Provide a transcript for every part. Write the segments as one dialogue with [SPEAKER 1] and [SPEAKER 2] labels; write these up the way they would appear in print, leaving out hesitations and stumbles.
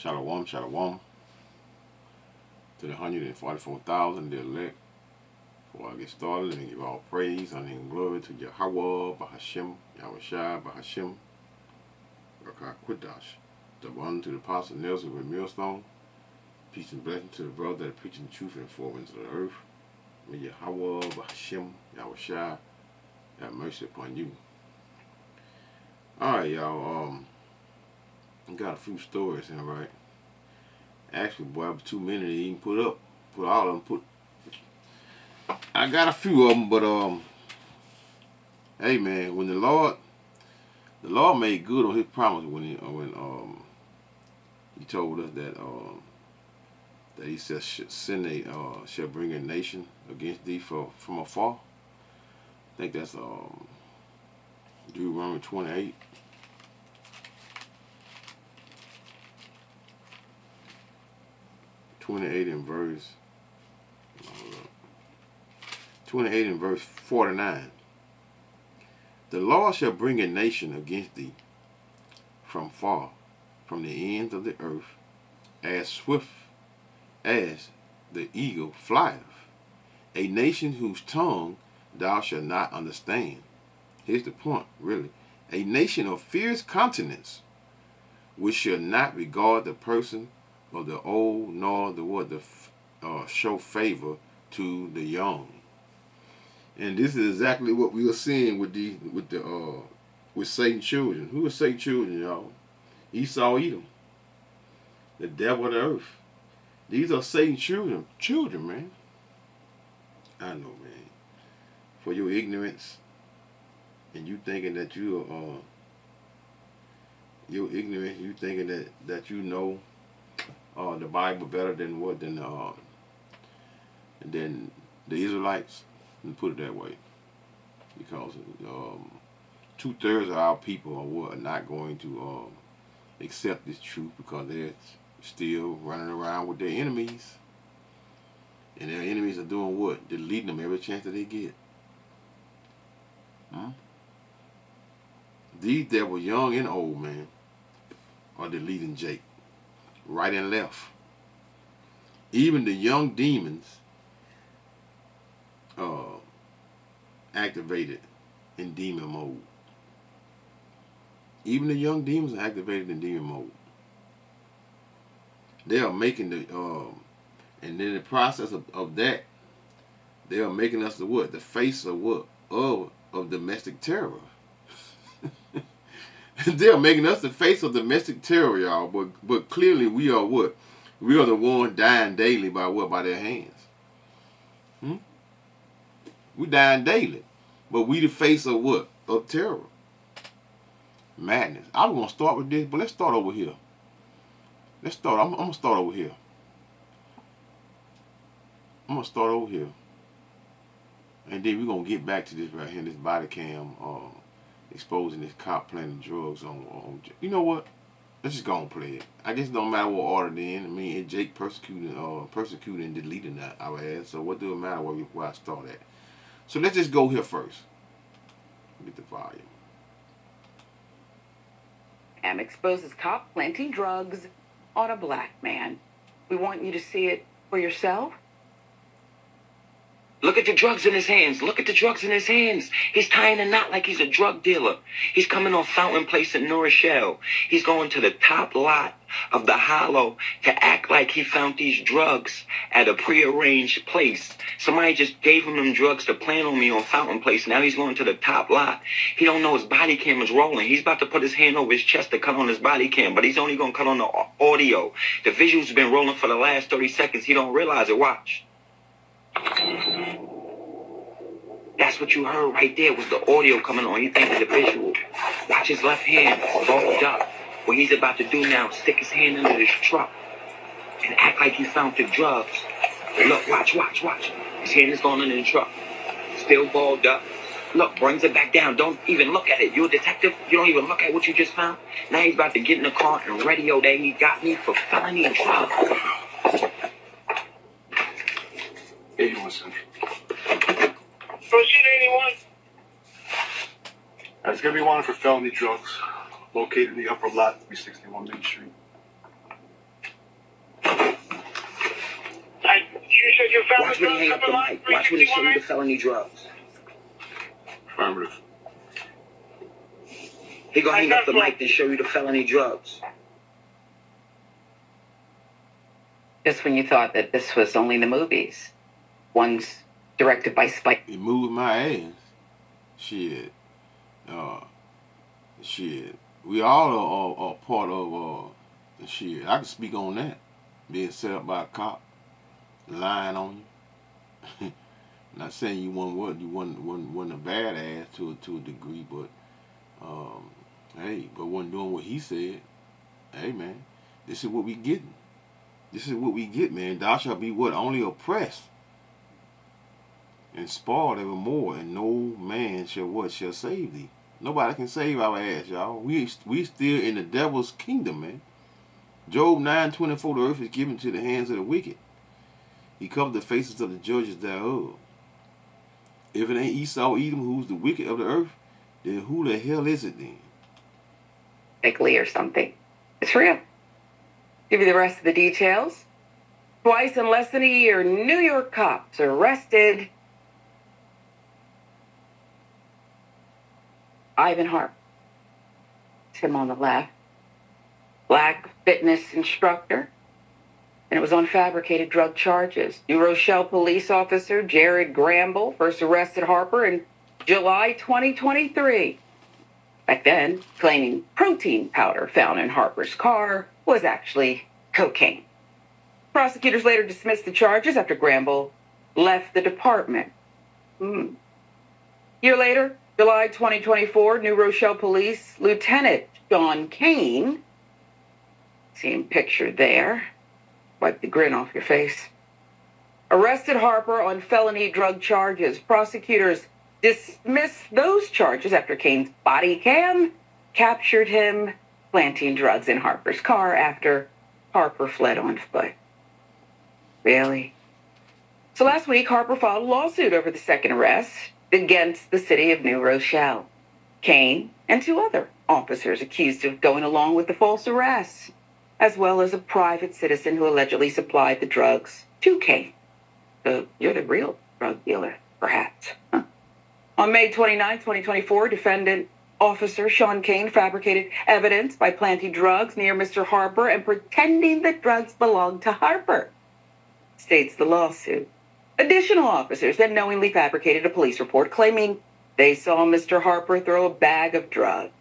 [SPEAKER 1] Shalom, shalom to the 144,000, the elect. Before I get started, let me give all praise, honor, and glory to Yahweh, Bahashem, Yahushua, Bahashem, Rakah Qudash. The one to the apostle Nelson with millstone. Peace and blessing to the brother that are preaching the truth in the four winds of the earth. May Yahweh, Bahashem, Yahushua, have mercy upon you. Alright, y'all, I got a few stories in, right? Actually, boy, was too many to even put all of them. I got a few of them, but hey man, when the Lord made good on His promise when He told us that He said shall bring a nation against thee from afar. I think that's Deuteronomy 28. 28 and verse 49. The Lord shall bring a nation against thee from far, from the ends of the earth, as swift as the eagle flieth, a nation whose tongue thou shalt not understand. Here's the point, really. A nation of fierce countenance, which shall not regard the person of the old, nor show favor to the young. And this is exactly what we are seeing with Satan's children. Who are Satan's children, y'all? Esau, Edom, the devil of the earth. These are Satan's children, man. I know, man. For your ignorance, and you thinking that you know the Bible better than the Israelites. Let me put it that way, because 2/3 of our people are not going to accept this truth, because they're still running around with their enemies, and their enemies are doing what? Deleting them every chance that they get. These devils, young and old, man, are deleting Jake, right and left. Even the young demons activated in demon mode. Even the young demons are activated in demon mode. They are making and in the process of that, they are making us the face of what? Of domestic terror. They are making us the face of domestic terror, y'all. But clearly we are what? We are the ones dying daily by what? By their hands. We dying daily. But we the face of what? Of terror. Madness. I was going to start with this, but let's start over here. I'm going to start over here. And then we're going to get back to this right here, this body cam exposing this cop planting drugs on. You know what? Let's just go and play it. I guess it don't matter what order they're in. I mean, Jake persecuting and deleting our ass. So what do it matter where I start at? So let's just go here first. Get the volume.
[SPEAKER 2] Exposes cop planting drugs on a black man. We want you to see it for yourself.
[SPEAKER 3] Look at the drugs in his hands. Look at the drugs in his hands. He's tying a knot like he's a drug dealer. He's coming off Fountain Place in New Rochelle. He's going to the top lot of the Hollow to act like he found these drugs at a prearranged place. Somebody just gave him them drugs to plant on me on Fountain Place. Now he's going to the top lot. He don't know his body cam is rolling. He's about to put his hand over his chest to cut on his body cam, but he's only going to cut on the audio. The visuals have been rolling for the last 30 seconds. He don't realize it. Watch. That's what you heard right there was the audio coming on. You think of the visual. Watch his left hand bulged up. What he's about to do now, stick his hand under his truck and act like he found the drugs. Look, watch. His hand is going under the truck. Still balled up. Look, brings it back down. Don't even look at it. You're a detective. You don't even look at what you just found. Now he's about to get in the car and radio that he got me for felony drugs.
[SPEAKER 4] Hey, listen.
[SPEAKER 5] Proceed, anyone?
[SPEAKER 4] There's going to be one for felony drugs located in the upper lot, 361 Main Street.
[SPEAKER 3] Watch when you hang up the mic. Watch when he show you the felony drugs.
[SPEAKER 4] Affirmative.
[SPEAKER 3] He gonna hang up the mic and show you the felony drugs.
[SPEAKER 2] Just when you thought that this was only the movies. One's directed by Spike.
[SPEAKER 1] He moved my ass. Shit. Shit. We all are part of shit. I can speak on that. Being set up by a cop, lying on you. Not saying you wasn't a badass to a degree, but hey, but wasn't doing what he said. Hey man, this is what we getting. This is what we get, man. Thou shalt be what? Only oppressed and spoiled evermore, and no man shall save thee. Nobody can save our ass, y'all. We still in the devil's kingdom, man. Job 9:24, the earth is given to the hands of the wicked. He covered the faces of the judges thereof. If it ain't Esau, Edom, who's the wicked of the earth, then who the hell is it then?
[SPEAKER 2] Lee or something. It's real. Give you the rest of the details. Twice in less than a year, New York cops arrested Ivan Harper. It's him on the left. Black fitness instructor. And it was on fabricated drug charges. New Rochelle police officer Jared Gramble first arrested Harper in July 2023. Back then, claiming protein powder found in Harper's car was actually cocaine. Prosecutors later dismissed the charges after Gramble left the department. Year later, July 2024, New Rochelle Police Lieutenant Sean Kane, see him pictured there, wipe the grin off your face, arrested Harper on felony drug charges. Prosecutors dismissed those charges after Kane's body cam captured him planting drugs in Harper's car after Harper fled on foot. Really? So last week, Harper filed a lawsuit over the second arrest against the city of New Rochelle. Kane and two other officers accused of going along with the false arrests, as well as a private citizen who allegedly supplied the drugs to Kane. So you're the real drug dealer, perhaps. Huh? On May 29, 2024, defendant officer Sean Kane fabricated evidence by planting drugs near Mr. Harper and pretending that drugs belonged to Harper, states the lawsuit. Additional officers then knowingly fabricated a police report claiming they saw Mr. Harper throw a bag of drugs.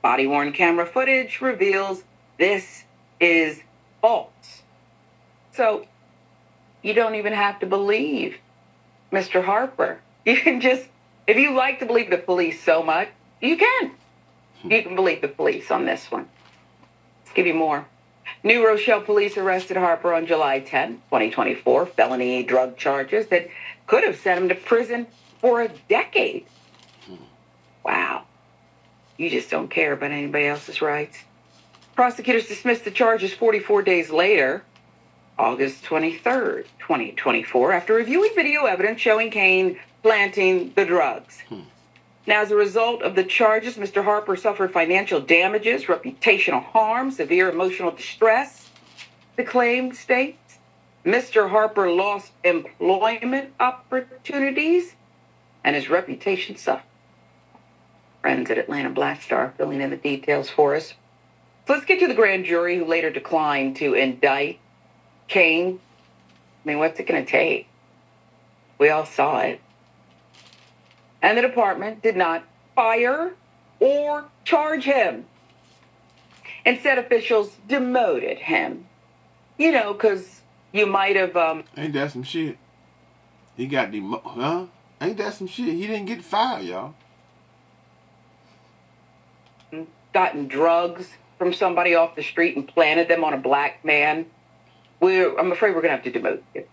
[SPEAKER 2] Body-worn camera footage reveals this is false. So you don't even have to believe Mr. Harper. You can just, if you like to believe the police so much, you can. You can believe the police on this one. Let's give you more. New Rochelle police arrested Harper on July 10, 2024, felony drug charges that could have sent him to prison for a decade. Wow. You just don't care about anybody else's rights. Prosecutors dismissed the charges 44 days later, August 23rd, 2024, after reviewing video evidence showing Kane planting the drugs. Now, as a result of the charges, Mr. Harper suffered financial damages, reputational harm, severe emotional distress, the claim states. Mr. Harper lost employment opportunities, and his reputation suffered. Friends at Atlanta Black Star filling in the details for us. So let's get to the grand jury who later declined to indict Kane. I mean, what's it going to take? We all saw it. And the department did not fire or charge him. Instead, officials demoted him. You know, because you might have...
[SPEAKER 1] Ain't that some shit? He got huh? Ain't that some shit? He didn't get fired, y'all.
[SPEAKER 2] Gotten drugs from somebody off the street and planted them on a black man. I'm afraid we're going to have to demote you.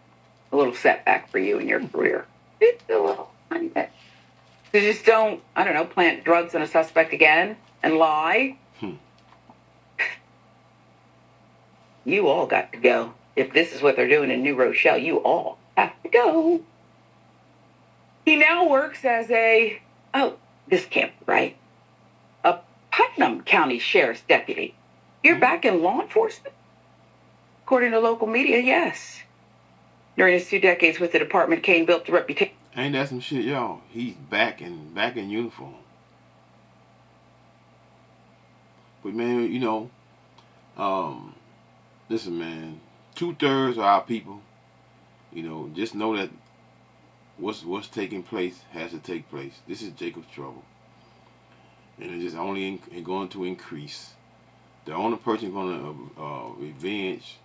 [SPEAKER 2] A little setback for you in your career. It's a little tiny bit. So just don't, I don't know, plant drugs on a suspect again and lie. You all got to go. If this is what they're doing in New Rochelle, you all have to go. He now works as this can't be right, a Putnam County Sheriff's deputy. You're back in law enforcement? According to local media, yes. During his 2 decades with the department, Cain built a reputation.
[SPEAKER 1] Ain't that some shit, y'all? He's back in uniform. But man, you know, listen, man, 2/3 of our people, you know, just know that what's taking place has to take place. This is Jacob's trouble, and it's just only going to increase. The only person going to revenge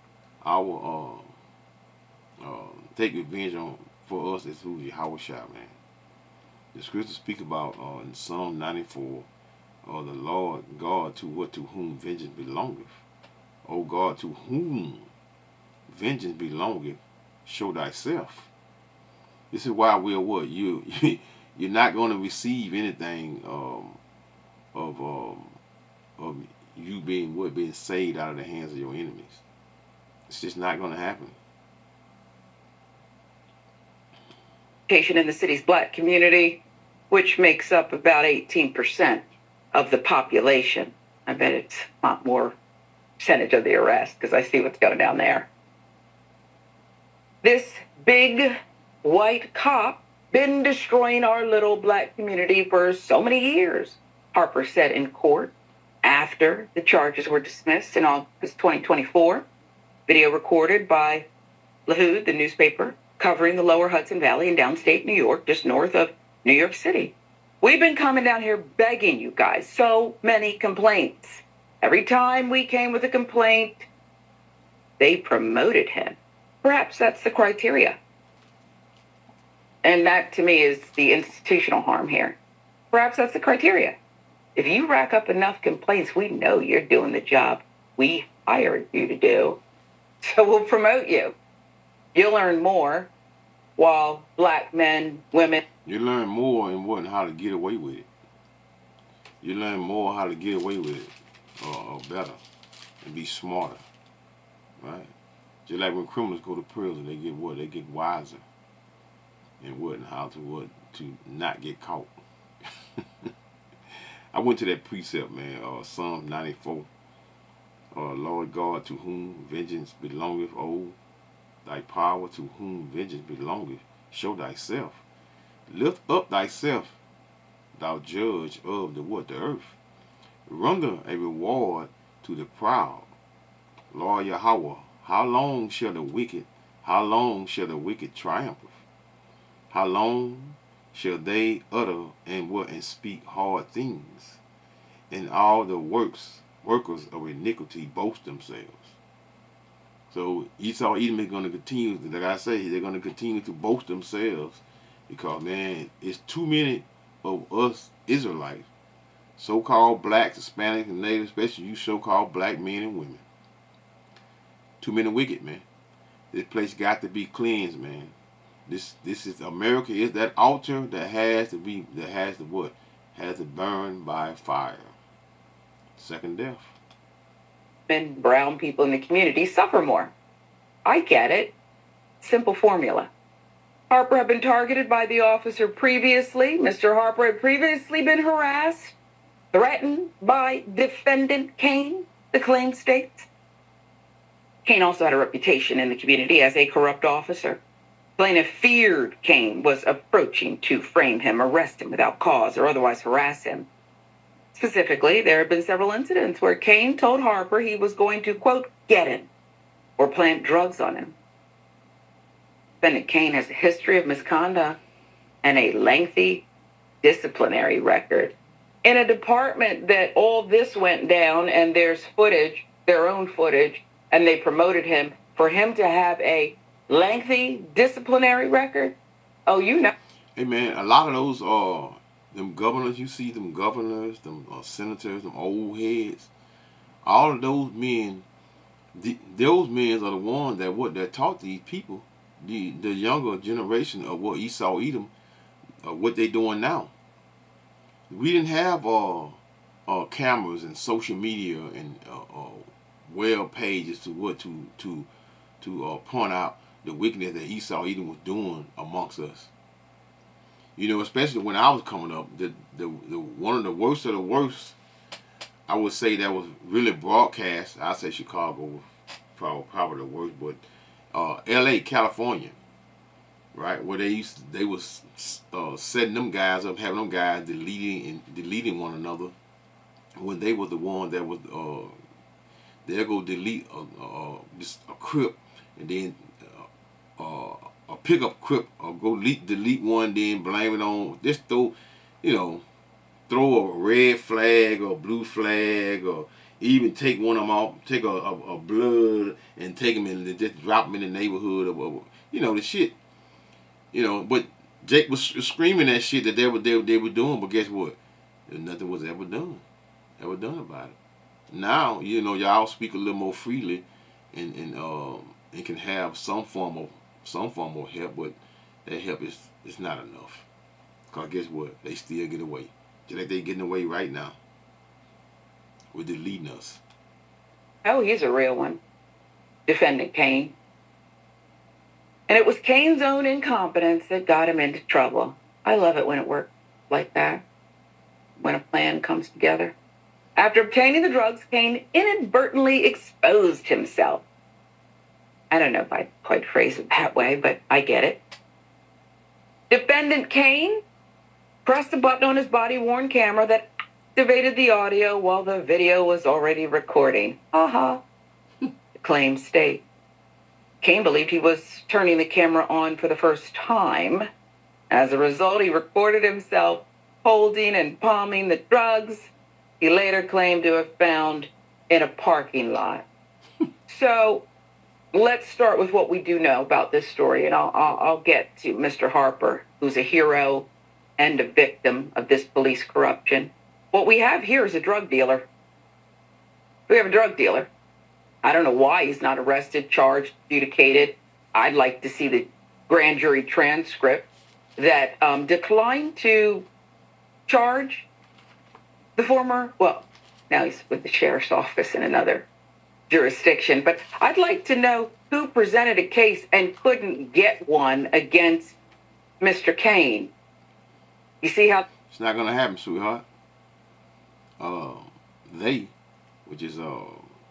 [SPEAKER 1] our take revenge on for us is who Yahweh Shai, man. The scriptures speak about in Psalm 94, the Lord God to whom vengeance belongeth. O God, to whom vengeance belongeth, show thyself. This is why we're what? You're not going to receive anything of you being saved out of the hands of your enemies. It's just not going to happen.
[SPEAKER 2] In the city's black community, which makes up about 18% of the population. I bet it's a lot more percentage of the arrest because I see what's going down there. This big white cop been destroying our little black community for so many years, Harper said in court after the charges were dismissed in August 2024. Video recorded by Lahoud, the newspaper, covering the lower Hudson Valley in downstate New York, just north of New York City. We've been coming down here begging you guys, so many complaints. Every time we came with a complaint, they promoted him. Perhaps that's the criteria. And that, to me, is the institutional harm here. Perhaps that's the criteria. If you rack up enough complaints, we know you're doing the job we hired you to do. So we'll promote you. You'll learn more while black men, women...
[SPEAKER 1] You learn more and how to get away with it. You learn more how to get away with it or better and be smarter, right? Just like when criminals go to prison, they get what? They get wiser and how to not get caught. I went to that precept, man, Psalm 94. Lord God, to whom vengeance belongeth, O thy power, to whom vengeance belongeth, show thyself. Lift up thyself, thou judge of the earth. Render a reward to the proud. Lord Yahweh, how long shall the wicked triumph? How long shall they utter and speak hard things? And all the workers of iniquity boast themselves. So Esau Edom is going to continue, like I say, they're going to continue to boast themselves because, man, it's too many of us Israelites, so-called blacks, Hispanics, and natives, especially you so-called black men and women. Too many wicked, man. This place got to be cleansed, man. This is America is that altar that has to burn by fire. Second death.
[SPEAKER 2] And brown people in the community suffer more. I get it. Simple formula. Harper had been targeted by the officer previously. Mr. Harper had previously been harassed, threatened by defendant Cain, the claim states. Cain also had a reputation in the community as a corrupt officer. Plaintiff feared Cain was approaching to frame him, arrest him without cause, or otherwise harass him. Specifically, there have been several incidents where Cain told Harper he was going to, quote, get him or plant drugs on him. Defendant Cain has a history of misconduct and a lengthy disciplinary record. In a department that all this went down and there's footage, their own footage, and they promoted him, for him to have a lengthy disciplinary record, oh, you know.
[SPEAKER 1] Hey, man, a lot of those them governors, you see them governors, them senators, them old heads, all of those men, those men are the ones that taught these people, the younger generation of what Esau Edom, what they doing now. We didn't have cameras and social media and web pages to point out the wickedness that Esau Edom was doing amongst us. You know, especially when I was coming up, the one of the worst of the worst, I would say that was really broadcast. I say Chicago was probably the worst, but L.A., California, right? Where they was setting them guys up, having them guys deleting one another when they were the one that was they'll go delete just a Crip, and then a pickup Crip, or go delete one, then blame it on, just throw, you know, throw a red flag or blue flag, or even take one of them off, take a blood and take them and just drop them in the neighborhood, or you know, the shit, you know. But Jake was screaming that shit that they were doing, but guess what? Nothing was ever done about it. Now, you know, y'all speak a little more freely, and can have some form of help, but that help is not enough. Cause guess what? They still get away. Just like they getting away right now with deleting us.
[SPEAKER 2] Oh, he's a real one. Defendant Kane. And it was Kane's own incompetence that got him into trouble. I love it when it works like that. When a plan comes together. After obtaining the drugs, Kane inadvertently exposed himself. I don't know if I'd quite phrase it that way, but I get it. Defendant Kane pressed a button on his body-worn camera that activated the audio while the video was already recording. The claims state. Kane believed he was turning the camera on for the first time. As a result, he recorded himself holding and palming the drugs he later claimed to have found in a parking lot. So let's start with what we do know about this story, and I'll get to Mr. Harper, who's a hero and a victim of this police corruption. What we have here is a drug dealer. We have a drug dealer. I don't know why he's not arrested, charged, adjudicated. I'd like to see the grand jury transcript that declined to charge the former, well, now he's with the sheriff's office in another jurisdiction, but I'd like to know who presented a case and couldn't get one against Mr. Kane. You see how...
[SPEAKER 1] It's not going to happen, sweetheart. They, which is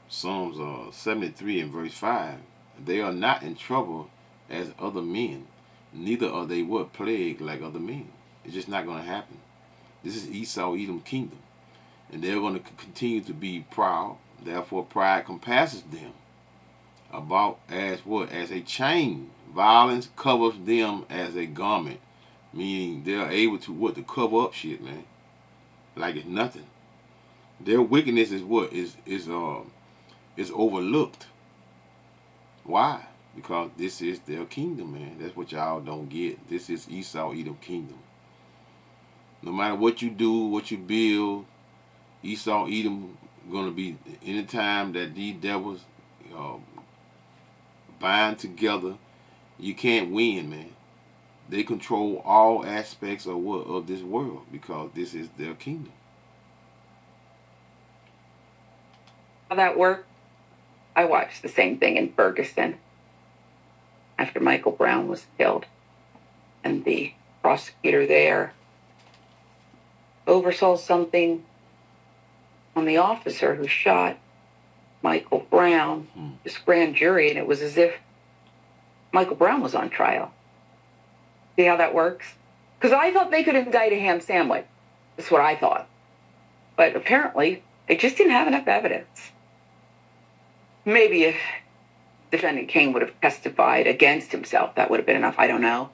[SPEAKER 1] Psalms 73 and verse 5, they are not in trouble as other men, neither are they plagued like other men. It's just not going to happen. This is Esau, Edom kingdom. And they're going to continue to be proud. Therefore, pride compasses them about as what? As a chain. Violence covers them as a garment. Meaning they're able to what? To cover up shit, man. Like it's nothing. Their wickedness is what? Is overlooked. Why? Because this is their kingdom, man. That's what y'all don't get. This is Esau, Edom kingdom. No matter what you do, what you build, Esau, Edom, gonna be anytime that these devils bind together, you can't win, man. They control all aspects of this world because this is their kingdom.
[SPEAKER 2] How that worked? I watched the same thing in Ferguson after Michael Brown was killed, and the prosecutor there oversaw something on the officer who shot Michael Brown, this grand jury, and it was as if Michael Brown was on trial. See how that works? Because I thought they could indict a ham sandwich. That's what I thought. But apparently, they just didn't have enough evidence. Maybe if defendant Kane would have testified against himself, that would have been enough. I don't know.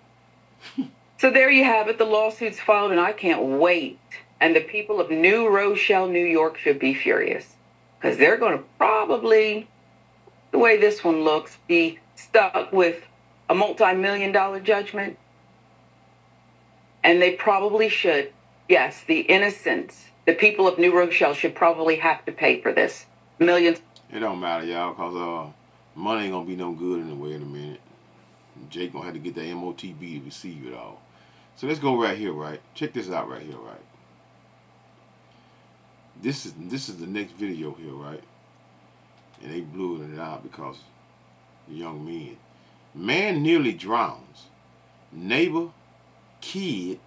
[SPEAKER 2] So there you have it. The lawsuit's filed, and I can't wait. And the people of New Rochelle, New York should be furious. Because they're going to probably, the way this one looks, be stuck with a multi-million-dollar judgment. And they probably should. Yes, the innocents, the people of New Rochelle should probably have to pay for this. Millions.
[SPEAKER 1] It don't matter, y'all, because money ain't going to be no good anyway in a minute. Jake going to have to get the MOTB to receive it all. So let's go right here, right? Check this out right here, right? This is the next video here, right? And they blew it out because the young men. Man nearly drowns. Neighbor, kid,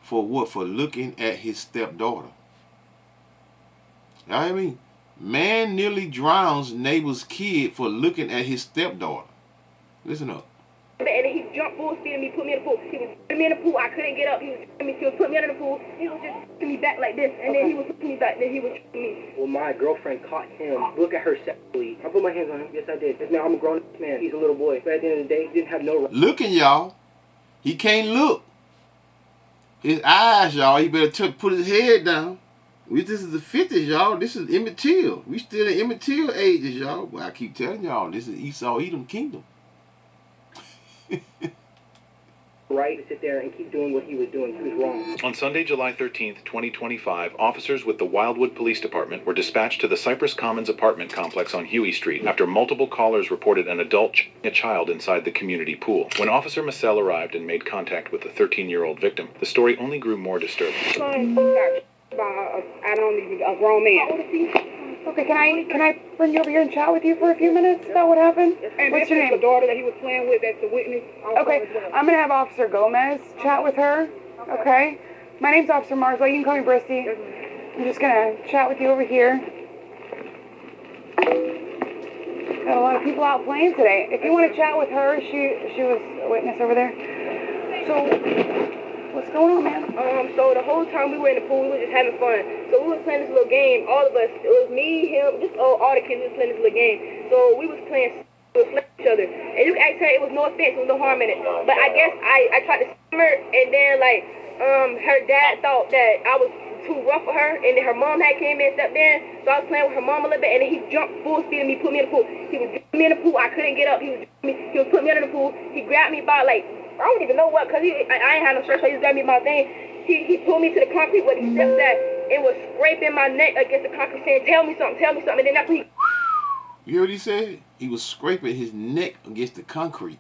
[SPEAKER 1] for what? For looking at his stepdaughter. You know what I mean? Man nearly drowns neighbor's kid for looking at his stepdaughter. Listen up.
[SPEAKER 5] And then he jumped full speed and me, put me in the pool. He was putting me in the pool. I couldn't get up. He was putting me under the pool. He was just putting me back like this. And then he was putting me back. Then he was putting me. Well, my girlfriend caught him. Look at her sexually. I put my hands on him. Yes, I did. Yes, now I'm a grown man. He's a little boy. But at the end of the day, he didn't have no right.
[SPEAKER 1] Looking, y'all. He can't look. His eyes, y'all. He better put his head down. This is the 50s, y'all. This is immaterial. We still in immaterial ages, y'all. But I keep telling y'all, this is Esau Edom kingdom.
[SPEAKER 5] Right to sit there and keep doing what he was doing. He was wrong.
[SPEAKER 6] On Sunday, July 13th, 2025, officers with the Wildwood Police Department were dispatched to the Cypress Commons apartment complex on Huey Street after multiple callers reported an adult choking a child inside the community pool. When Officer Massell arrived and made contact with the 13-year-old victim, the story only grew more disturbing.
[SPEAKER 5] I don't even a grown man.
[SPEAKER 2] Okay, can I bring you over here and chat with you for a few minutes about what happened?
[SPEAKER 5] And
[SPEAKER 2] What's your name?
[SPEAKER 5] The daughter that he was playing with, that's the witness.
[SPEAKER 2] Okay, I'm gonna have Officer Gomez chat with her. Okay, my name's Officer Marswell. You can call me Brissy. I'm just gonna chat with you over here. Got a lot of people out playing today. If you want to chat with her, she was a witness over there. So, what's going on, man?
[SPEAKER 5] So the whole time we were in the pool, we were just having fun. So we was playing this little game. All of us, it was me, him, just all the kids was playing this little game. So we was playing each other. And you can ask her, it was no offense, it was no harm in it. But I guess I tried to slam her, and then like her dad thought that I was too rough for her, and then her mom had came in and stepped in. So I was playing with her mom a little bit, and then he jumped full speed and me, put me in the pool. He was putting me in the pool. I couldn't get up. He was putting me under the pool. He grabbed me by like, I don't even know what, because I ain't had no shirt, so he just grabbed me by my thing. He pulled me to the concrete where he stepped at and was scraping my neck against the concrete saying, tell me something. And then that's when he...
[SPEAKER 1] You hear what he said? He was scraping his neck against the concrete.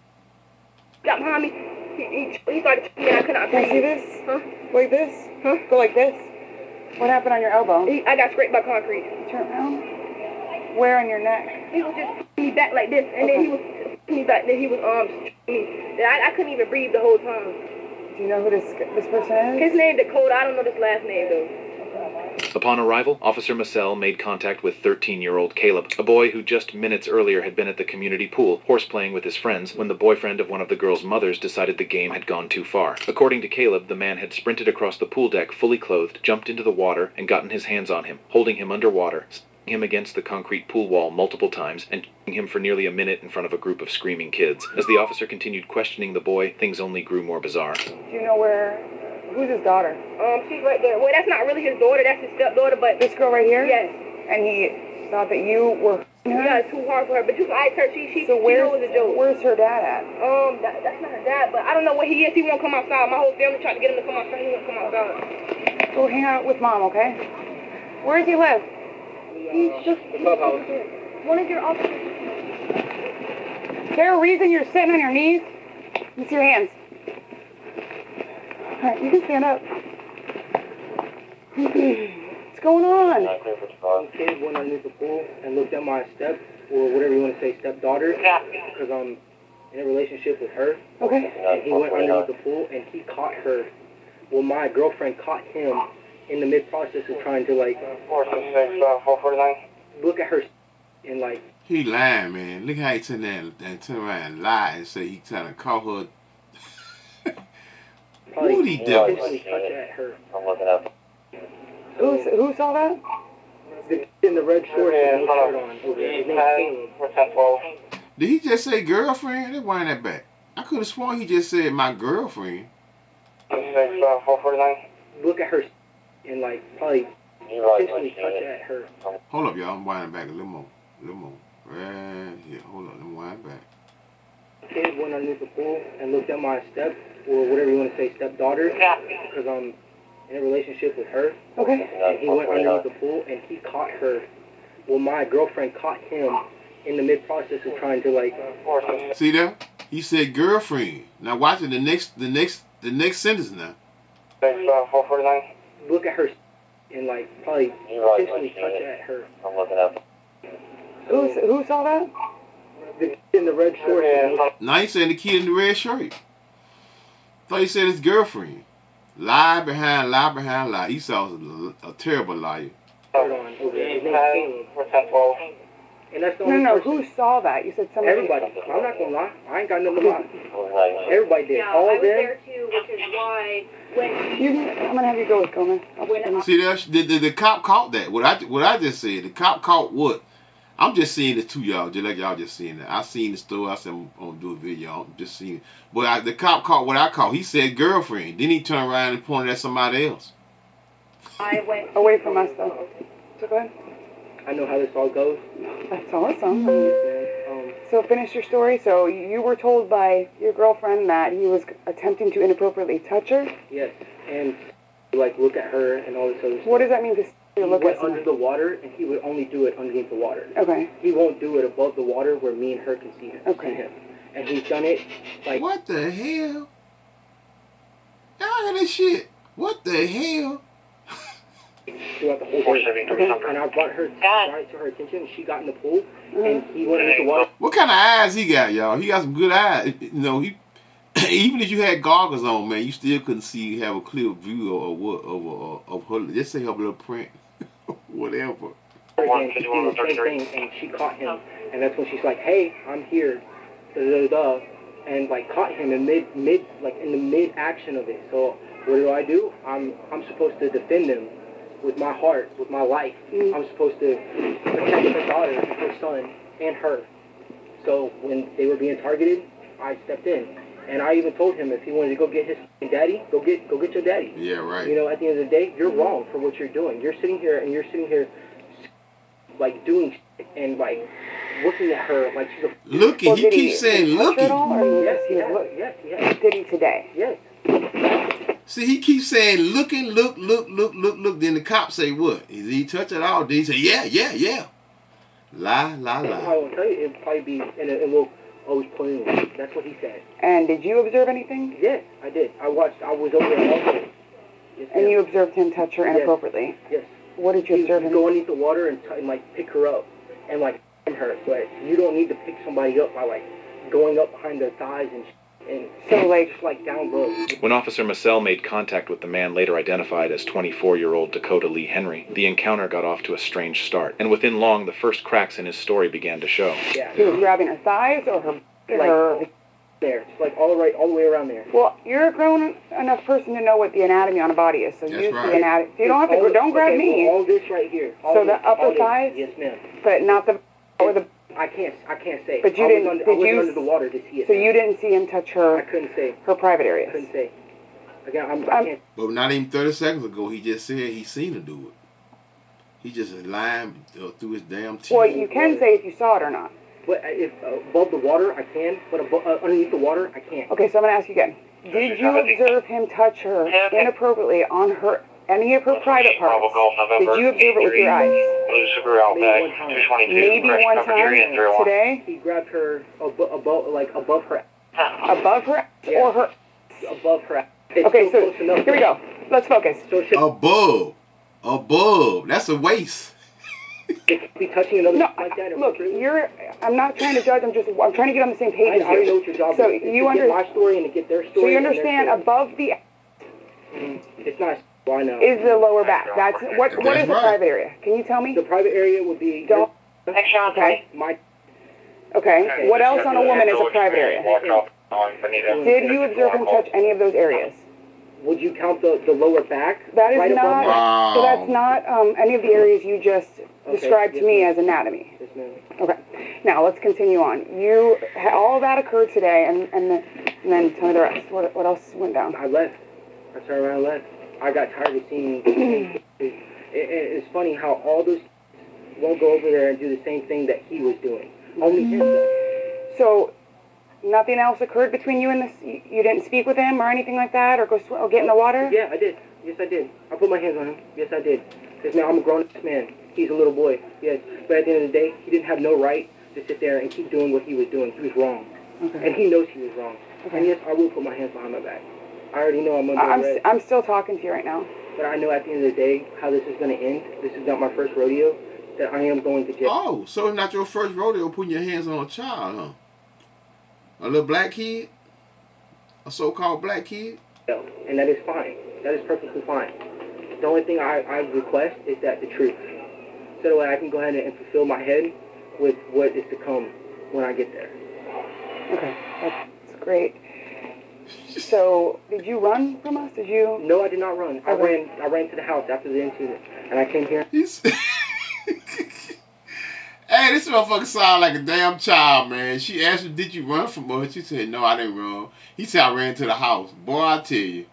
[SPEAKER 5] Got behind me. He started choking me and I could not
[SPEAKER 2] Can I
[SPEAKER 5] breathe.
[SPEAKER 2] see this?
[SPEAKER 5] Huh?
[SPEAKER 2] Like this?
[SPEAKER 5] Huh?
[SPEAKER 2] Go like this? What happened on your elbow?
[SPEAKER 5] I got scraped by concrete.
[SPEAKER 2] Turn around. Where on your neck?
[SPEAKER 5] He was just putting me back like this, and then he was putting me back. Then he was choking me. I couldn't even breathe the whole time.
[SPEAKER 2] Do you know who this person is?
[SPEAKER 5] His name Dakota. I don't know this last name though.
[SPEAKER 6] Upon arrival, Officer Massell made contact with 13-year-old Caleb, a boy who just minutes earlier had been at the community pool, horseplaying with his friends, when the boyfriend of one of the girl's mothers decided the game had gone too far. According to Caleb, the man had sprinted across the pool deck fully clothed, jumped into the water, and gotten his hands on him, holding him underwater, him against the concrete pool wall multiple times, and choking him for nearly a minute in front of a group of screaming kids. As the officer continued questioning the boy, things only grew more bizarre.
[SPEAKER 2] Do you know who's his daughter?
[SPEAKER 5] She's right there. Well, that's not really his daughter. That's his stepdaughter, but...
[SPEAKER 2] This girl right here?
[SPEAKER 5] Yes.
[SPEAKER 2] And he thought that you were...
[SPEAKER 5] Yeah, it's too hard for her. But you can ask her. She
[SPEAKER 2] So
[SPEAKER 5] knows a joke.
[SPEAKER 2] where's her dad at?
[SPEAKER 5] That's not her dad, but I don't know where he is. He won't come outside. My whole family tried to get him to come outside. He won't come outside.
[SPEAKER 2] Go hang out with Mom, okay? Where does he live?
[SPEAKER 5] He's just... One of your officers.
[SPEAKER 2] Is there a reason you're sitting on your knees? Let me see your hands. All right, you can stand up. What's going on?
[SPEAKER 5] Some kid went underneath the pool and looked at my or whatever you want to say, stepdaughter. Because I'm in a relationship with her.
[SPEAKER 2] Okay.
[SPEAKER 5] And he went underneath the pool and he caught her. Well, my girlfriend caught him in the mid-process of trying to, like... 449. Look at her and, like...
[SPEAKER 1] He lying, man. Look how he turn around and lie and say he trying to call her. Who he devils?
[SPEAKER 5] Touch at her.
[SPEAKER 3] I'm looking up.
[SPEAKER 2] Who saw that?
[SPEAKER 5] The kid in the red shorts with no shirt on over there. His name's Caleb.
[SPEAKER 1] Did he just say girlfriend? Let's wind that back. I could have sworn he just said my girlfriend.
[SPEAKER 3] 449.
[SPEAKER 5] Look at her and, like, probably potentially touch at her.
[SPEAKER 1] Hold up, y'all. I'm winding back a little more. Right here. Hold up. Let me wind back.
[SPEAKER 5] Kid went underneath the pool and looked at my or whatever you want to say, stepdaughter. Because I'm in a relationship with her.
[SPEAKER 2] Okay.
[SPEAKER 5] And he went underneath the pool and he caught her. Well, my girlfriend caught him in the mid-process of trying to, like...
[SPEAKER 1] See there? He said girlfriend. Now watch it. The next sentence now.
[SPEAKER 3] 449.
[SPEAKER 5] Look at her and, like, probably potentially touch at her.
[SPEAKER 3] I'm looking up.
[SPEAKER 2] Who saw that?
[SPEAKER 5] The kid in the red shorts with no...
[SPEAKER 1] Now he's saying the kid in the red shirt. Thought he said his girlfriend. Lie behind lie. Esau's a terrible liar.
[SPEAKER 5] shirt on over there. His name's Caleb.
[SPEAKER 7] And that's the
[SPEAKER 8] No,
[SPEAKER 7] only
[SPEAKER 8] no.
[SPEAKER 7] person.
[SPEAKER 8] Who saw that? You said somebody.
[SPEAKER 7] Everybody. I'm not gonna lie. I ain't got nothing to lie. Everybody did.
[SPEAKER 5] Yeah,
[SPEAKER 7] All
[SPEAKER 5] I
[SPEAKER 7] of
[SPEAKER 5] was
[SPEAKER 7] them.
[SPEAKER 5] there too, which is why when
[SPEAKER 8] I'm gonna have you go with Gomez.
[SPEAKER 1] See that? The cop caught that. What I just said. The cop caught what? I'm just seeing it too, y'all. Just like y'all just seeing it. I seen the story. I said I'm gonna do a video. I'm just seeing it. But the cop caught what I caught. He said girlfriend. Then he turned around and pointed at somebody else.
[SPEAKER 5] I went
[SPEAKER 8] Away from us, though. So go ahead.
[SPEAKER 7] I know how this all goes.
[SPEAKER 8] That's awesome.
[SPEAKER 7] And,
[SPEAKER 8] So finish your story. So you were told by your girlfriend that he was attempting to inappropriately touch her.
[SPEAKER 7] yes, and like look at her and all this other stuff.
[SPEAKER 8] What does that mean to
[SPEAKER 7] He
[SPEAKER 8] look
[SPEAKER 7] went
[SPEAKER 8] at
[SPEAKER 7] under
[SPEAKER 8] someone?
[SPEAKER 7] the water, and he would only do it underneath the water.
[SPEAKER 8] Okay.
[SPEAKER 7] He won't do it above the water where me and her can see him.
[SPEAKER 8] Okay.
[SPEAKER 7] See him. And he's done it like
[SPEAKER 1] What the hell? Y'all hear this shit? What the hell?
[SPEAKER 7] throughout the whole day. And I brought her right to her attention. She got in the pool, and he went into the water.
[SPEAKER 1] What kind of eyes he got, y'all? He got some good eyes. You know, he even if you had goggles on, man, you still couldn't see, have a clear view of her. Just say her little print, whatever.
[SPEAKER 7] And she did the same thing, and she caught him. And that's when she's like, "Hey, I'm here," da da da, and like caught him in mid action of it. So what do? I'm supposed to defend him with my heart, with my life. I'm supposed to protect her daughter, her son, and her. So when they were being targeted, I stepped in. And I even told him if he wanted to go get his daddy, go get your daddy.
[SPEAKER 1] Yeah, right.
[SPEAKER 7] You know, at the end of the day, you're wrong for what you're doing. You're sitting here like doing shit and like looking at her like she's a
[SPEAKER 1] Looking.
[SPEAKER 8] Well,
[SPEAKER 1] He
[SPEAKER 8] did
[SPEAKER 1] keeps saying
[SPEAKER 8] touch her at
[SPEAKER 1] looking.
[SPEAKER 8] all, or
[SPEAKER 7] yes,
[SPEAKER 8] he
[SPEAKER 7] yes,
[SPEAKER 8] was
[SPEAKER 7] yes, yes,
[SPEAKER 8] Did he today?
[SPEAKER 7] yes.
[SPEAKER 1] See, he keeps saying looking, look. Then the cop say what? Did he touch it all? Then he say yeah. Lie.
[SPEAKER 7] I won't tell you. It'll probably be and we'll always point in. That's what he said.
[SPEAKER 8] And did you observe anything?
[SPEAKER 7] Yes, I did. I was over there all day. Yes,
[SPEAKER 8] And
[SPEAKER 7] ma'am.
[SPEAKER 8] you observed him touch her inappropriately?
[SPEAKER 7] Yes.
[SPEAKER 8] What did you
[SPEAKER 7] He
[SPEAKER 8] observe
[SPEAKER 7] would
[SPEAKER 8] him?
[SPEAKER 7] go underneath the water and like pick her up and like her. But you don't need to pick somebody up by like going up behind their thighs and
[SPEAKER 8] So, like-
[SPEAKER 7] just like down low.
[SPEAKER 6] When Officer Massell made contact with the man later identified as 24-year-old Dakota Lee Henry, the encounter got off to a strange start, and within long, the first cracks in his story began to show.
[SPEAKER 7] Yeah.
[SPEAKER 8] He was grabbing her thighs or her...
[SPEAKER 7] There, just like all the way around there.
[SPEAKER 8] Well, you're a grown enough person to know what the anatomy on a body is, so
[SPEAKER 1] That's
[SPEAKER 8] use
[SPEAKER 1] right.
[SPEAKER 8] the anatomy. So you don't have to. Don't grab me.
[SPEAKER 7] All this right here. All
[SPEAKER 8] So
[SPEAKER 7] this,
[SPEAKER 8] the upper
[SPEAKER 7] all this.
[SPEAKER 8] thighs?
[SPEAKER 7] Yes, ma'am.
[SPEAKER 8] But not the or the.
[SPEAKER 7] I can't say.
[SPEAKER 8] But you
[SPEAKER 7] I
[SPEAKER 8] didn't-
[SPEAKER 7] Was under,
[SPEAKER 8] did
[SPEAKER 7] I was
[SPEAKER 8] you-
[SPEAKER 7] under the water to see it.
[SPEAKER 8] So you didn't see him touch
[SPEAKER 7] I
[SPEAKER 8] her
[SPEAKER 7] couldn't say.
[SPEAKER 8] private
[SPEAKER 7] I
[SPEAKER 8] areas.
[SPEAKER 7] couldn't say. Again, I can't.
[SPEAKER 1] But not even 30 seconds ago, he just said he seen her do it. He just lying through his damn teeth.
[SPEAKER 8] Well, you can say if you saw it or not.
[SPEAKER 7] But if above the water, I can. But underneath the water, I can't.
[SPEAKER 8] Okay, so I'm gonna ask you again. Did you observe him touch her inappropriately on her any of her private parts? Did you observe it with your eyes? Maybe one time today,
[SPEAKER 7] He grabbed her above her,
[SPEAKER 8] above her or her.
[SPEAKER 7] above her. It's
[SPEAKER 8] Okay,
[SPEAKER 7] still
[SPEAKER 8] so
[SPEAKER 7] close enough.
[SPEAKER 8] here we go. Let's focus.
[SPEAKER 7] So it should
[SPEAKER 1] Above. That's a waist.
[SPEAKER 7] be touching another
[SPEAKER 8] No,
[SPEAKER 7] like that.
[SPEAKER 8] look, I'm not trying to judge. I'm trying to get on the same page
[SPEAKER 7] I
[SPEAKER 8] as
[SPEAKER 7] already know
[SPEAKER 8] you.
[SPEAKER 7] what your job
[SPEAKER 8] So
[SPEAKER 7] is.
[SPEAKER 8] you
[SPEAKER 7] to get my story and to get their story.
[SPEAKER 8] So you
[SPEAKER 7] and their
[SPEAKER 8] understand
[SPEAKER 7] story.
[SPEAKER 8] above the
[SPEAKER 7] It's not. Why not?
[SPEAKER 8] is the lower back. That's what is
[SPEAKER 1] That's
[SPEAKER 8] the
[SPEAKER 1] right.
[SPEAKER 8] private area? Can you tell me?
[SPEAKER 7] The private area would be.
[SPEAKER 8] Don't.
[SPEAKER 7] Okay. My.
[SPEAKER 8] Okay. What else on a woman is a private area? Did you observe him touch any of those areas?
[SPEAKER 7] Would you count the lower back?
[SPEAKER 8] That is
[SPEAKER 7] right above
[SPEAKER 8] not.
[SPEAKER 7] that?
[SPEAKER 1] Wow.
[SPEAKER 8] So that's not any of the areas you just described to
[SPEAKER 7] yes,
[SPEAKER 8] me
[SPEAKER 7] ma'am.
[SPEAKER 8] as anatomy.
[SPEAKER 7] Yes, ma'am.
[SPEAKER 8] Okay. Now let's continue on. All of that occurred today, and then tell me the rest. What else went down?
[SPEAKER 7] I left. I turned around and left. I got tired of seeing. It's funny how all those won't go over there and do the same thing that he was doing. Only him does.
[SPEAKER 8] So nothing else occurred between you and this. You didn't speak with him or anything like that, or or get in the water.
[SPEAKER 7] Yeah, I did. Yes, I did. I put my hands on him. Yes, I did. Because now I'm a grown-ass man. He's a little boy. Yes. But at the end of the day, he didn't have no right to sit there and keep doing what he was doing. He was wrong.
[SPEAKER 8] Okay.
[SPEAKER 7] And he knows he was wrong.
[SPEAKER 8] Okay.
[SPEAKER 7] And yes, I will put my hands behind my back. I already know I'm under arrest.
[SPEAKER 8] I'm still talking to you right now.
[SPEAKER 7] But I know at the end of the day how this is going to end. This is not my first rodeo. That I am going to jail.
[SPEAKER 1] Oh, so it's not your first rodeo putting your hands on a child, huh? A little black kid? A so-called black kid?
[SPEAKER 7] And that is fine. That is perfectly fine. The only thing I request is that the truth. So that way I can go ahead and fulfill my head with what is to come when I get there.
[SPEAKER 8] Okay, that's great. So, did you run from us? Did you?
[SPEAKER 7] No, I did not run.
[SPEAKER 8] Okay.
[SPEAKER 7] I ran to the house after the incident, and I came here.
[SPEAKER 1] Hey, this motherfucker sound like a damn child, man. She asked him, did you run from us? She said, no, I didn't run. He said, I ran to the house. Boy, I tell you,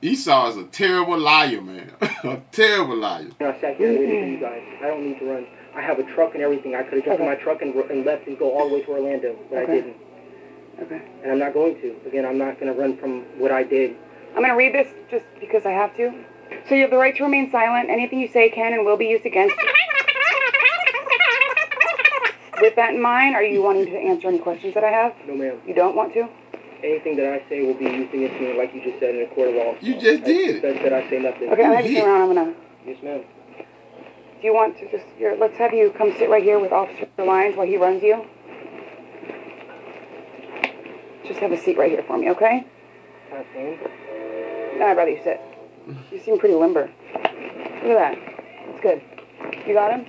[SPEAKER 1] Esau is a terrible liar, man. A terrible liar.
[SPEAKER 7] I sat here and waited for you guys. I don't need to run. I have a truck and everything. I could have jumped in my truck and left and go all the way to Orlando, but I didn't.
[SPEAKER 8] Okay.
[SPEAKER 7] And I'm not going to. Again, I'm not going to run from what I did.
[SPEAKER 8] I'm going to read this just because I have to. So you have the right to remain silent. Anything you say can and will be used against you. With that in mind, are you wanting to answer any questions that I have?
[SPEAKER 7] No, ma'am.
[SPEAKER 8] You don't want to?
[SPEAKER 7] Anything that I say will be used against me, like you just said, in a court of law.
[SPEAKER 1] You just did.
[SPEAKER 7] Best that I say nothing.
[SPEAKER 8] Okay, I'm having you around. I'm going to...
[SPEAKER 7] Yes, ma'am.
[SPEAKER 8] Do you want to just... let's have you come sit right here with Officer Lyons while he runs you. Just have a seat right here for me, okay?
[SPEAKER 7] Can I stand?
[SPEAKER 8] No, I'd rather you sit. You seem pretty limber. Look at that. That's good. You got him?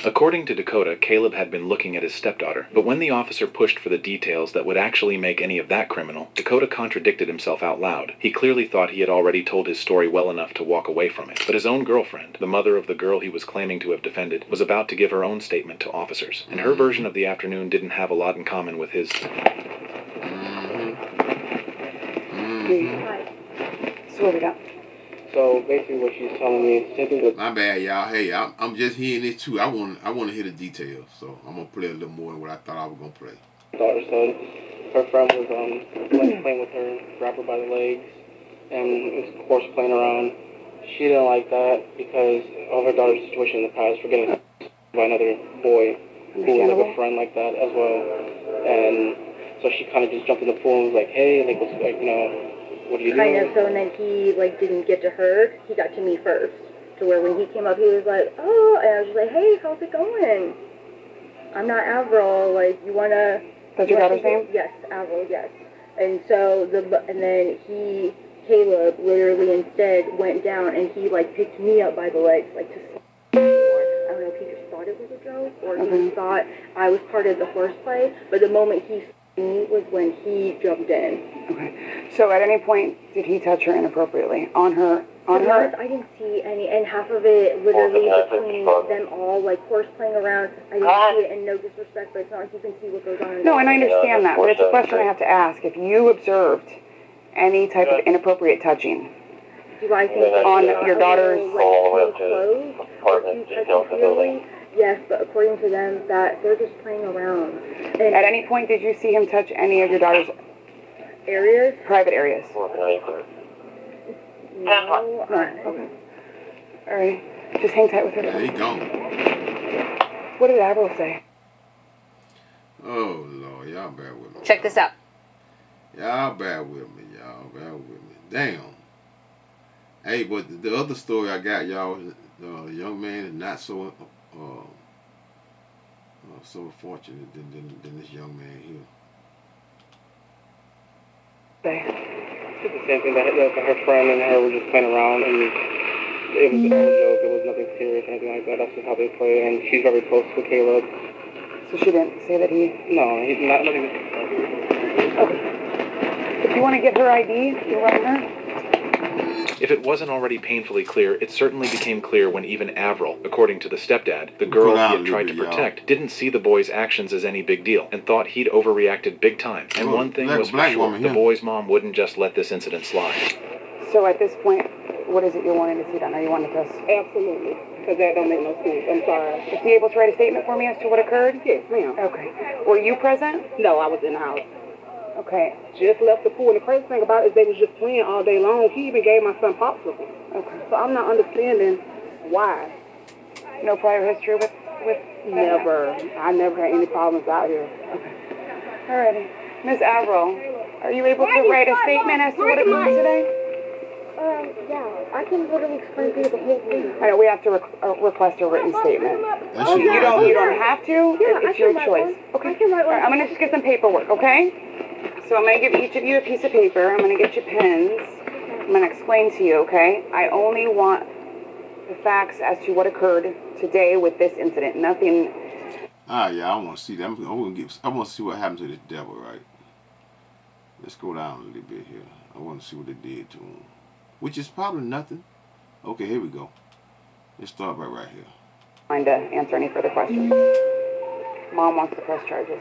[SPEAKER 6] According to Dakota, Caleb had been looking at his stepdaughter, but when the officer pushed for the details that would actually make any of that criminal, Dakota contradicted himself out loud. He clearly thought he had already told his story well enough to walk away from it, but his own girlfriend, the mother of the girl he was claiming to have defended, was about to give her own statement to officers, and her version of the afternoon didn't have a lot in common with his.
[SPEAKER 8] So what we got?
[SPEAKER 7] So basically, what she's telling me is simply that.
[SPEAKER 1] My bad, y'all. Hey, I'm just hearing this too. I want to hear the details, so I'm gonna play a little more than what I thought I was gonna play.
[SPEAKER 7] Daughter said her friend was playing with her, grab her by the legs, and of course playing around. She didn't like that because of her daughter's situation in the past for getting by another boy who was like a friend like that as well, and so she kind of just jumped in the pool and was like, "Hey, like, what's like, what are you doing?"
[SPEAKER 5] Kind of. So and then he didn't get to her. He got to me first. To where when he came up, he was like, "Oh," and I was just like, "Hey, how's it going? I'm not Avril. Like, you wanna?"
[SPEAKER 8] That's your daughter's name?
[SPEAKER 5] Yes, Avril. Yes. And so and then Caleb literally instead went down and he like picked me up by the legs, like to. I don't know if he just thought it was a joke or he thought I was part of the horseplay. But the moment he saw me was when he jumped in.
[SPEAKER 8] Okay. So at any point did he touch her inappropriately on her?
[SPEAKER 5] To be honest, I didn't see any, and half of it literally between them all, like horse playing around. I didn't see it, and no disrespect, but it's not like you can see what goes on.
[SPEAKER 8] No, and I understand that, but it's a question I have to ask. If you observed any type of inappropriate touching
[SPEAKER 5] do I think
[SPEAKER 8] on your daughter's
[SPEAKER 5] clothes, or do you touch her feelings? Yes, but according to them, that they're just playing around. And
[SPEAKER 8] at any point did you see him touch any of your daughter's
[SPEAKER 5] areas?
[SPEAKER 8] Private areas?
[SPEAKER 5] No.
[SPEAKER 8] Okay. All right. Just hang tight with her.
[SPEAKER 1] There you go.
[SPEAKER 8] What did Avril say?
[SPEAKER 1] Oh Lord, y'all bear with me.
[SPEAKER 9] Check this out.
[SPEAKER 1] Y'all bear with me. Damn. Hey, but the other story I got, y'all, the young man is not so so fortunate than this young man here.
[SPEAKER 7] It's the same thing that her friend and her were just playing around, and it was all a joke. It was nothing serious or anything like that. That's just how they play, and she's very close to Caleb.
[SPEAKER 8] So she didn't say that he...
[SPEAKER 7] No, he's not nothing.
[SPEAKER 8] Okay. If you want to get her ID, you'll run her?
[SPEAKER 6] If it wasn't already painfully clear, it certainly became clear when even Avril, according to the stepdad, the girl he had tried to protect, didn't see the boy's actions as any big deal, and thought he'd overreacted big time. And one thing was for sure, the boy's mom wouldn't just let this incident slide.
[SPEAKER 8] So at this point, what is it you're wanting to see done? Are you wanting to...
[SPEAKER 10] Absolutely, because that don't make no sense. I'm sorry.
[SPEAKER 8] Is he able to write a statement for me as to what occurred?
[SPEAKER 10] Yes, ma'am.
[SPEAKER 8] Okay. Were you present?
[SPEAKER 10] No, I was in the house.
[SPEAKER 8] Okay.
[SPEAKER 10] Just left the pool. And the crazy thing about it is they was just playing all day long. He even gave my son popsicles.
[SPEAKER 8] Okay.
[SPEAKER 10] So I'm not understanding why.
[SPEAKER 8] No prior history with
[SPEAKER 10] Never. I never had any problems out here.
[SPEAKER 8] Okay. Alrighty. Ms. Avril, are you able to write a statement as to what occurred today?
[SPEAKER 5] Yeah, I can literally explain to you the whole thing.
[SPEAKER 8] I know we have to request a written statement. You don't have to. It's your choice. Okay. All right, I'm gonna just get some paperwork, okay? So I'm gonna give each of you a piece of paper. I'm gonna get you pens. I'm gonna explain to you, okay? I only want the facts as to what occurred today with this incident. Nothing
[SPEAKER 1] Yeah, I want to see that. I want to see what happened to this devil, right? Let's go down a little bit here. I want to see what they did to him, which is probably nothing. Okay, here we go. Let's start right here.
[SPEAKER 8] Trying to answer any further questions. Mom wants to press charges.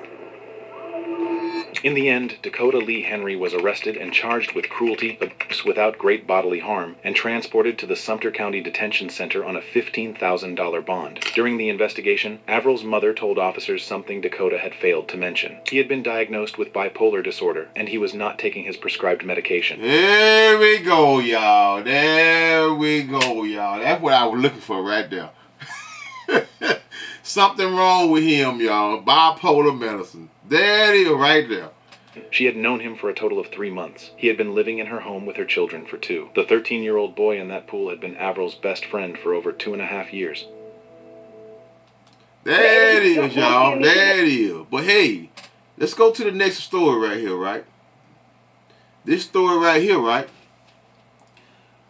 [SPEAKER 6] In the end, Dakota Lee Henry was arrested and charged with cruelty, abuse without great bodily harm, and transported to the Sumter County Detention Center on a $15,000 bond. During the investigation, Avril's mother told officers something Dakota had failed to mention. He had been diagnosed with bipolar disorder, and he was not taking his prescribed medication.
[SPEAKER 1] There we go, y'all. There we go, y'all. That's what I was looking for right there. Something wrong with him, y'all. Bipolar medicine. There it is, right there.
[SPEAKER 6] She had known him for a total of 3 months. He had been living in her home with her children for 2. The 13-year-old boy in that pool had been Avril's best friend for over 2.5 years.
[SPEAKER 1] There it is, y'all. There it is. But hey, let's go to the next story right here, right? This story right here, right?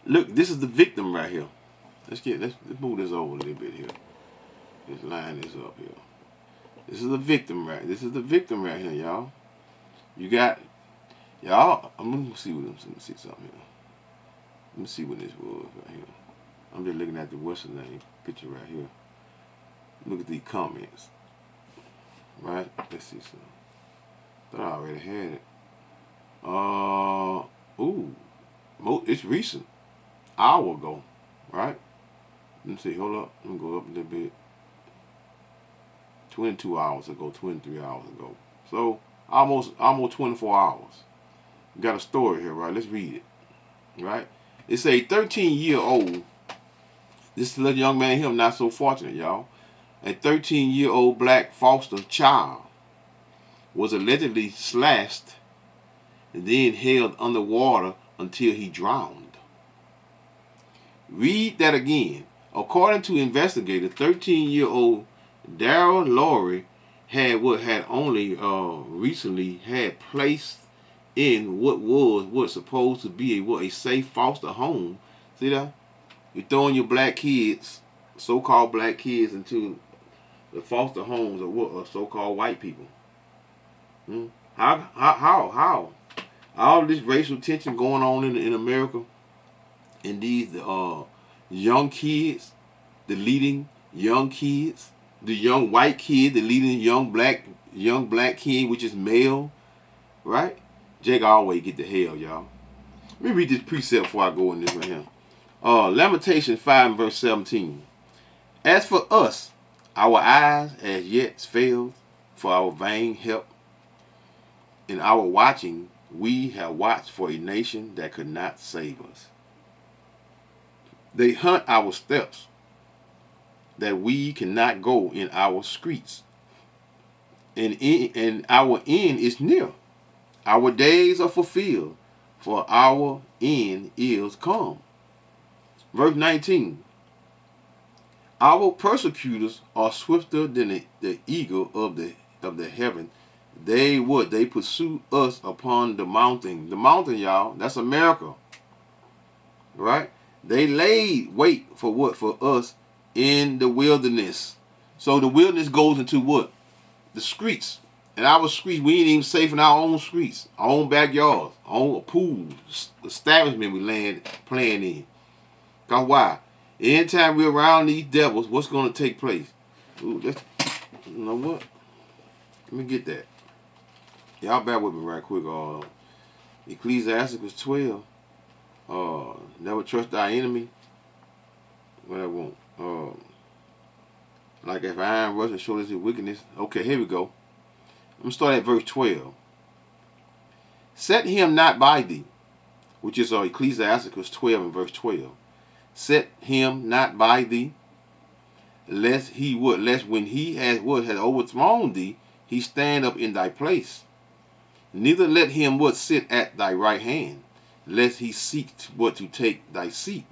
[SPEAKER 1] Look, this is the victim right here. Let's move this over a little bit here. Let's line this up here. This is the victim right. This is the victim right here, y'all. You got y'all. I'm gonna see what. Let me see something here. Let me see what this was right here. I'm just looking at the what's the name picture right here. Look at these comments. Right. Let's see something. Thought I already had it. It's recent. Hour ago. Right. Let me see. Hold up. Let me go up a little bit. 22 hours ago, 23 hours ago. So almost 24 hours. We got a story here, right? Let's read it. Right? It's a 13-year-old. This little young man here, not so fortunate, y'all. A 13-year-old black foster child was allegedly slashed and then held underwater until he drowned. Read that again. According to investigators, 13-year-old Daryl Lowry had only recently had placed in what was supposed to be a safe foster home. See that? You're throwing your black kids, so-called black kids, into the foster homes of what so-called white people. How? All this racial tension going on in America, and these young kids, the leading young kids. The young white kid, the leading young black kid, which is male, right? Jake always get the hell, y'all. Let me read this precept before I go in this right here. Lamentations 5 verse 17. As for us, our eyes as yet failed for our vain help. In our watching, we have watched for a nation that could not save us. They hunt our steps, that we cannot go in our streets. And our end is near. Our days are fulfilled, for our end is come. Verse 19. Our persecutors are swifter than the eagle of the heaven. They pursue us upon the mountain. The mountain, y'all, that's America. Right? They laid wait for what? For us in the wilderness. So the wilderness goes into what? The streets. And our streets, we ain't even safe in our own streets, our own backyards, our own pools, establishment we playing in. Cause why? Anytime we're around these devils, what's going to take place? Ooh, you know what? Let me get that. Y'all bear with me right quick. Ecclesiasticus 12. Never trust thy enemy. What I want. Like if iron rust and show his wickedness. Okay, here we go. I'm going to start at verse 12. Set him not by thee, which is Ecclesiasticus 12 and verse 12. Set him not by thee, lest when he has overthrown thee, he stand up in thy place. Neither let him sit at thy right hand, lest he seek to take thy seat.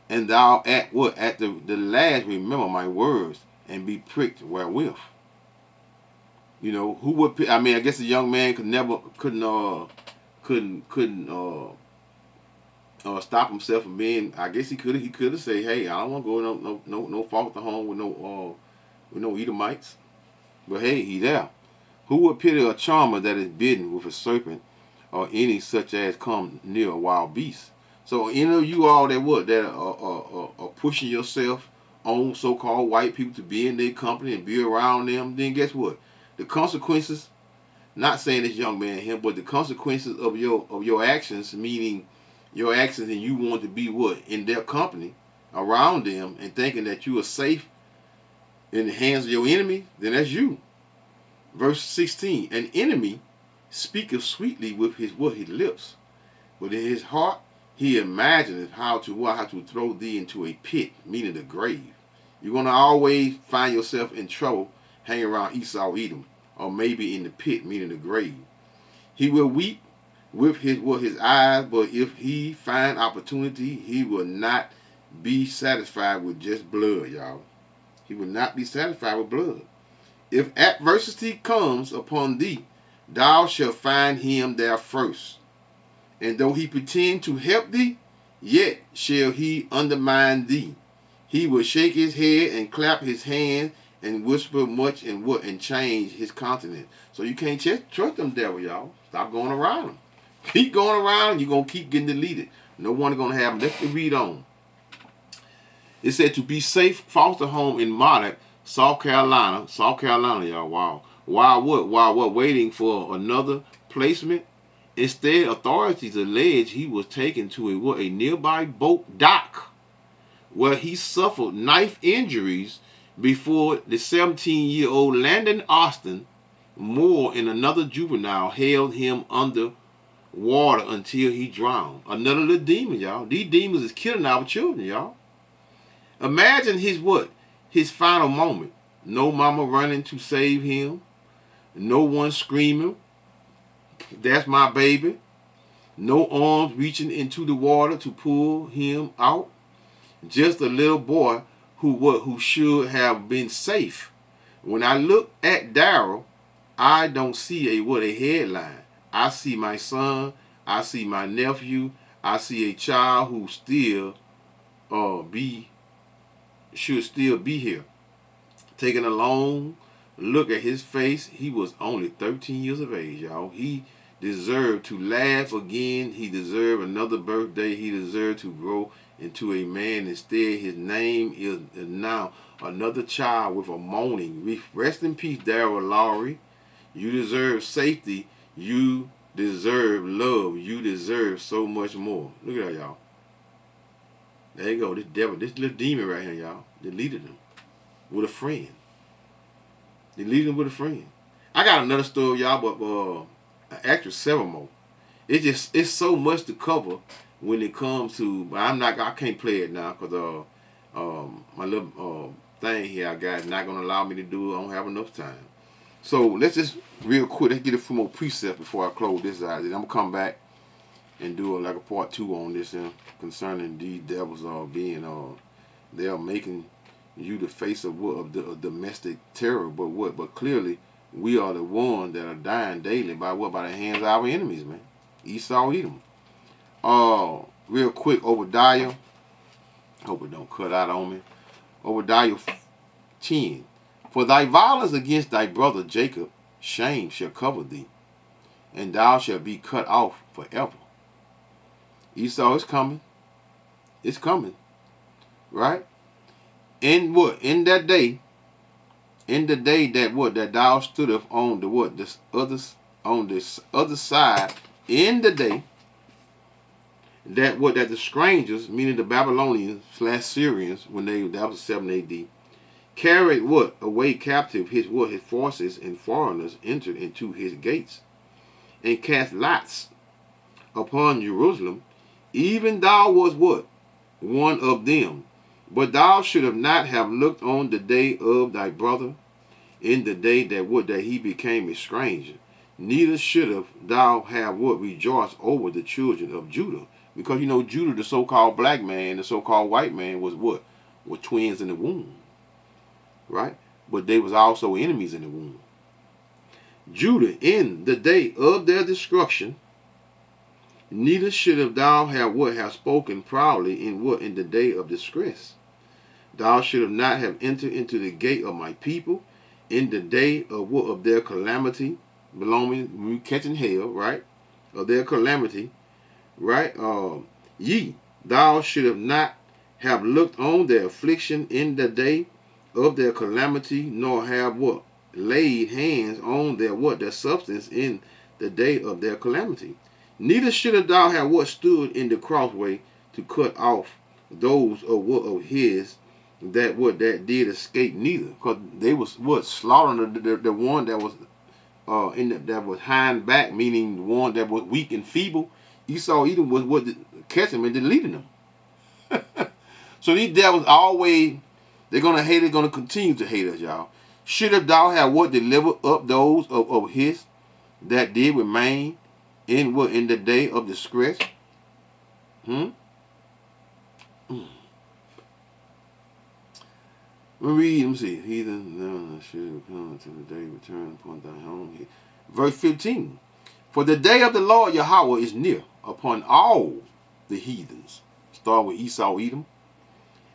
[SPEAKER 1] And thou at the last remember my words, and be pricked wherewith. You know, who would? I mean, I guess a young man couldn't stop himself from being. I guess he could have said, "Hey, I don't want to go no foster home with no Edomites." But hey, he there. Who would pity a charmer that is bidden with a serpent, or any such as come near a wild beast? So any of you all that are pushing yourself on so-called white people to be in their company and be around them, then guess what? The consequences, not saying this young man here, but the consequences of your actions, meaning your actions and you want to be what? In their company, around them, and thinking that you are safe in the hands of your enemy, then that's you. Verse 16, an enemy speaketh sweetly with his lips, but in his heart he imagineth how to throw thee into a pit, meaning the grave. You're going to always find yourself in trouble hanging around Esau Edom, or maybe in the pit, meaning the grave. He will weep with his eyes, but if he find opportunity, he will not be satisfied with just blood, y'all. He will not be satisfied with blood. If adversity comes upon thee, thou shalt find him there first. And though he pretend to help thee, yet shall he undermine thee. He will shake his head and clap his hand and whisper much and change his countenance. So you can't trust them devil, y'all. Stop going around them. Keep going around, you're going to keep getting deleted. No one's going to have them. Let's read on. It said to be safe, foster home in Monarch, South Carolina, y'all. Wow. While what? Waiting for another placement? Instead, authorities allege he was taken to a nearby boat dock where he suffered knife injuries before the 17-year-old Landon Austin Moore and another juvenile held him under water until he drowned. Another little demon, y'all. These demons is killing our children, y'all. Imagine his final moment. No mama running to save him. No one screaming, that's my baby. No arms reaching into the water to pull him out. Just a little boy who should have been safe. When I look at Daryl, I don't see a headline. I see my son. I see my nephew. I see a child who should still be here. Taking a long look at his face, he was only 13 years of age, y'all. He deserved to laugh again. He deserved another birthday. He deserved to grow into a man. Instead, his name is now another child with a moaning. Rest in peace, Daryl Lowry. You deserve safety. You deserve love. You deserve so much more. Look at that, y'all. There you go. This devil, this little demon right here, y'all, deleted him with a friend. Deleted him with a friend. I got another story, y'all, but actually several more. It's so much to cover when it comes to. But I can't play it now because my little thing here I got is not gonna allow me to do it. I don't have enough time. So let's just real quick. Let's get a few more precepts before I close this out. Then I'm gonna come back and do like a part 2 on this concerning these devils being they are making you the face of domestic terror, but clearly we are the ones that are dying daily by the hands of our enemies, man. Esau Edom. Real quick, Obadiah. Hope it don't cut out on me. Obadiah 10. For thy violence against thy brother Jacob, shame shall cover thee, and thou shalt be cut off forever. Esau is coming. It's coming. Right? In what? In that day. In the day that thou stoodest on this other side. In the day that the strangers, meaning the Babylonians / Syrians, that was 7 AD, carried away captive his forces, and foreigners entered into his gates, and cast lots upon Jerusalem. Even thou was one of them. But thou should have not have looked on the day of thy brother, in the day that he became a stranger. Neither should have thou have rejoiced over the children of Judah. Because Judah, the so-called black man, the so-called white man, were twins in the womb. Right? But they was also enemies in the womb. Judah, in the day of their destruction, neither should have thou have spoken proudly in the day of distress. Thou should have not have entered into the gate of my people, in the day of what of their calamity, belonging when we catching hell, right? Of their calamity, right? Thou should have not have looked on their affliction in the day of their calamity, nor have what? Laid hands on their what? Their substance in the day of their calamity. Neither should thou have what stood in the crossway to cut off those of what of his that what that did escape neither, because they was what slaughtering the one that was that was hind back, meaning the one that was weak and feeble. Esau Edom was what catch him and deleting them. So these devils always, they're gonna hate it, gonna continue to hate us, y'all. Should have thou have what delivered up those of his that did remain in what in the day of distress? Let me see. Heathen should come to the day return upon thy home. Verse 15. For the day of the Lord Yahweh is near upon all the heathens. Start with Esau Edom.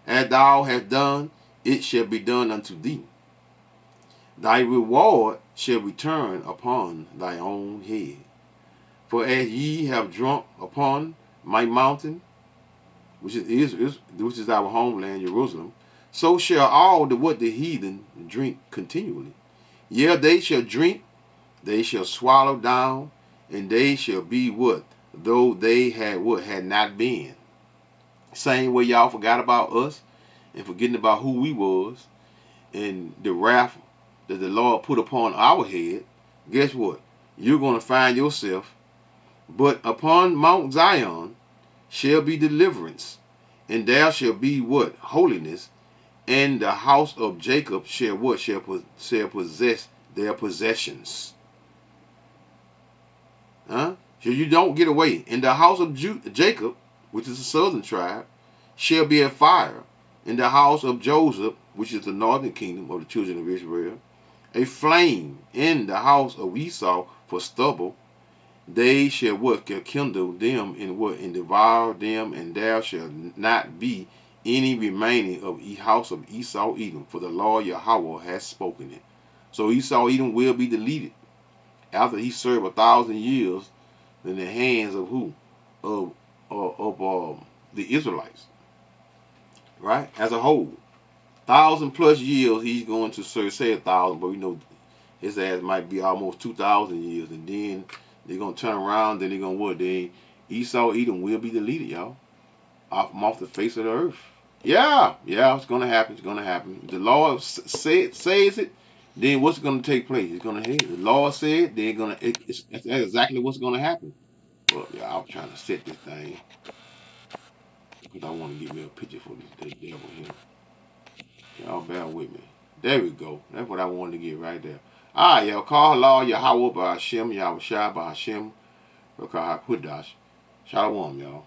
[SPEAKER 1] As thou hast done, it shall be done unto thee. Thy reward shall return upon thy own head. For as ye have drunk upon my mountain, which is our homeland, Jerusalem, so shall all the heathen drink continually. Yeah, they shall drink, they shall swallow down, and they shall be what? Though they had not been. Same way y'all forgot about us and forgetting about who we was and the wrath that the Lord put upon our head. Guess what? You're going to find yourself. But upon Mount Zion shall be deliverance, and there shall be what? Holiness, and the house of Jacob shall what? Shall possess their possessions. So you don't get away. And the house of Jacob, which is the southern tribe, shall be a fire. In the house of Joseph, which is the northern kingdom of the children of Israel, a flame. In the house of Esau for stubble, they shall what? Kindle them and what? And devour them, and there shall not be any remaining of the house of Esau Edom, for the Lord Yahweh has spoken it. So Esau Edom will be deleted after he served 1,000 years in the hands of who? Of the Israelites. Right? As a whole. 1,000+ years he's going to serve, say 1,000, but we know his ass might be almost 2,000 years, and then they're going to turn around, then they're going to what? Then Esau Edom will be deleted, y'all. Off the face of the earth. Yeah, it's going to happen. It's going to happen. The Lord says it, then what's going to take place? It's going to happen. The Lord said, they're going to, that's exactly what's going to happen. But yeah, I'm trying to set this thing because I want to get me a picture for this devil here. Y'all bear with me. There we go. That's what I wanted to get right there. Alright, y'all. Call Lord Yahweh by Hashem, Yahweh Shai by Hashem, Rakah HaKudash. Shalom, y'all.